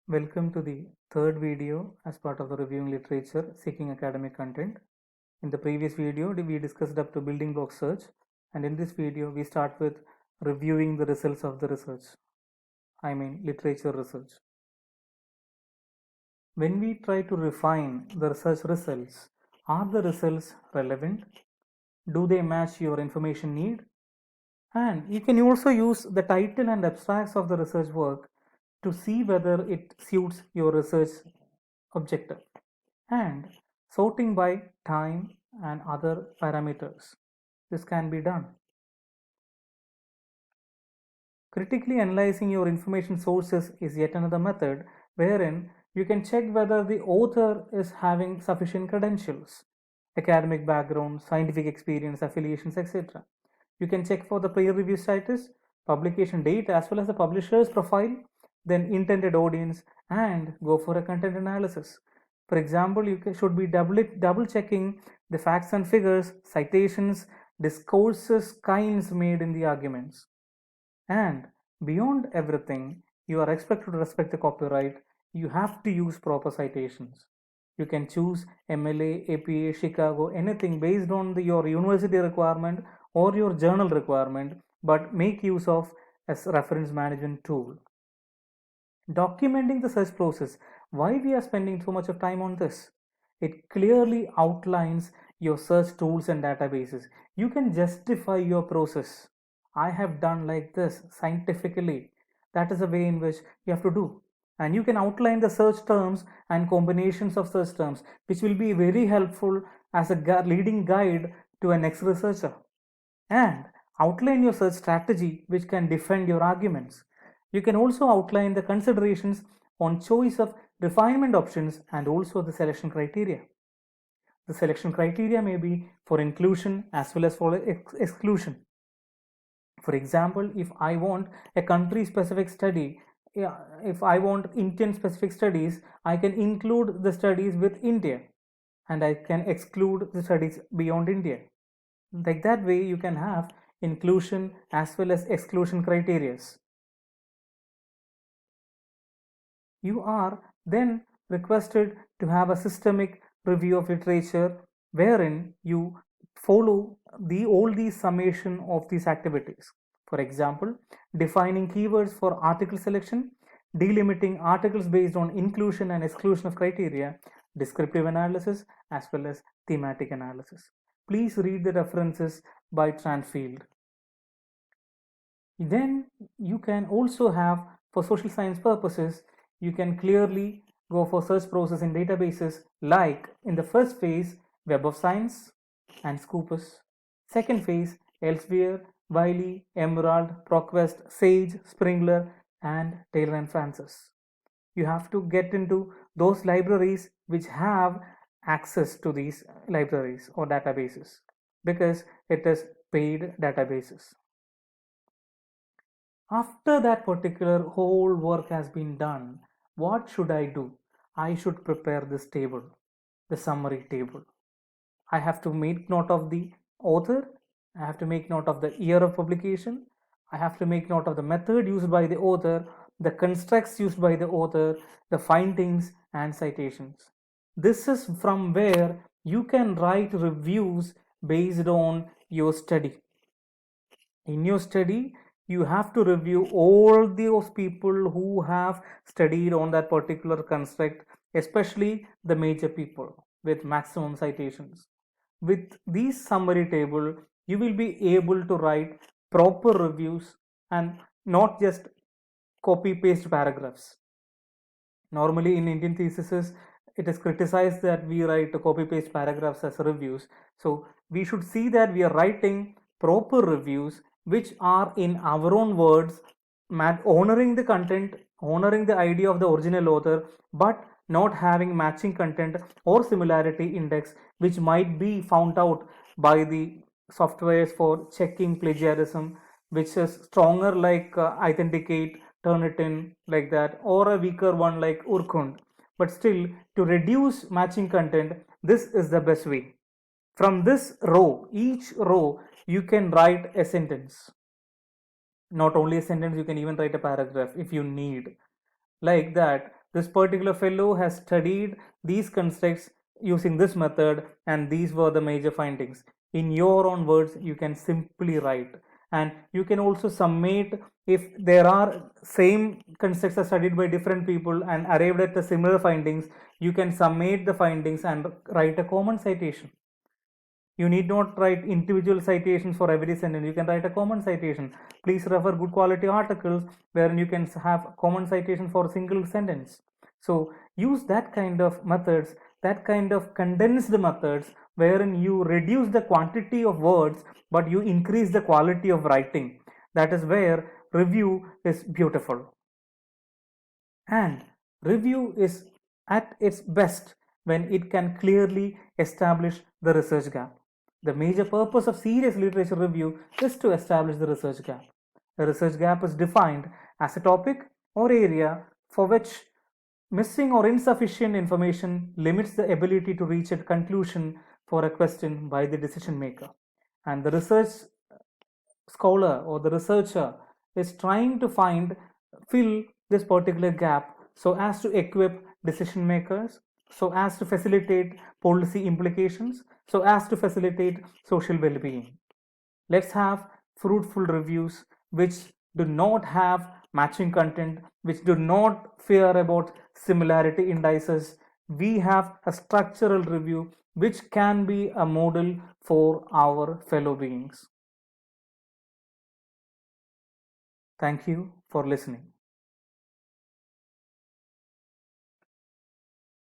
Welcome to the third video as part of the Reviewing Literature Seeking Academic Content. In the previous video, we discussed up to building block search, and in this video, we start with reviewing the results of the research. I mean, literature research. When we try to refine the research results, are the results relevant? Do they match your information need? And you can also use the title and abstracts of the research work to see whether it suits your research objective, and sorting by time and other parameters. This can be done. Critically analyzing your information sources is yet another method wherein you can check whether the author is having sufficient credentials, academic background, scientific experience, affiliations, etc. You can check for the peer review status, publication date, as well as the publisher's profile, then intended audience, and go for a content analysis. For example, you should be double checking the facts and figures, citations, discourses, kinds made in the arguments. And beyond everything, you are expected to respect the copyright. You have to use proper citations. You can choose MLA, APA, Chicago, anything based on your university requirement or your journal requirement, but make use of as reference management tool. Documenting the search process. Why we are spending so much of time on this? It clearly outlines your search tools and databases. You can justify your process. I have done like this scientifically. That is the way in which you have to do. And you can outline the search terms and combinations of search terms, which will be very helpful as a leading guide to an ex researcher. And outline your search strategy, which can defend your arguments. You can also outline the considerations on choice of refinement options and also the selection criteria. The selection criteria may be for inclusion as well as for exclusion. For example, if I want a country specific study, if I want Indian specific studies, I can include the studies with India and I can exclude the studies beyond India. Like that way, you can have inclusion as well as exclusion criteria. You are then requested to have a systemic review of literature wherein you follow all these summation of these activities. For example, defining keywords for article selection, delimiting articles based on inclusion and exclusion of criteria, descriptive analysis, as well as thematic analysis. Please read the references by Tranfield. Then you can also have, for social science purposes, you can clearly go for search process in databases like in the first phase, Web of Science and Scopus. Second phase, Elsevier, Wiley, Emerald, ProQuest, Sage, Springler, and Taylor and Francis. You have to get into those libraries which have access to these libraries or databases because it is paid databases. After that particular whole work has been done, what should I do? I should prepare this table, the summary table. I have to make note of the author, I have to make note of the year of publication, I have to make note of the method used by the author, the constructs used by the author, the findings and citations. This is from where you can write reviews based on your study. In your study, you have to review all those people who have studied on that particular construct, especially the major people with maximum citations. With these summary table, you will be able to write proper reviews and not just copy paste paragraphs. Normally in Indian theses, it is criticized that we write copy paste paragraphs as reviews. So we should see that we are writing proper reviews which are in our own words, honoring the content, honoring the idea of the original author, but not having matching content or similarity index, which might be found out by the softwares for checking plagiarism, which is stronger like Authenticate, Turnitin, like that, or a weaker one like Urkund. But still, to reduce matching content, this is the best way. From this row, each row, you can write a sentence. Not only a sentence, you can even write a paragraph if you need. Like that, This particular fellow has studied these constructs using this method, and these were the major findings. In your own words, you can simply write, and you can also summate if there are same constructs are studied by different people and arrived at the similar findings. You can summate the findings and write a common citation. You need not write individual citations for every sentence. You can write a common citation. Please refer good quality articles wherein you can have common citation for a single sentence. So use that kind of methods, that kind of condensed methods wherein you reduce the quantity of words but you increase the quality of writing. That is where review is beautiful. And review is at its best when it can clearly establish the research gap. The major purpose of serious literature review is to establish the research gap. The research gap is defined as a topic or area for which missing or insufficient information limits the ability to reach a conclusion for a question by the decision maker. And the research scholar or the researcher is trying to fill this particular gap so as to equip decision makers, so as to facilitate policy implications, so as to facilitate social well-being. Let's have fruitful reviews which do not have matching content, which do not fear about similarity indices. We have a structural review which can be a model for our fellow beings. Thank you for listening.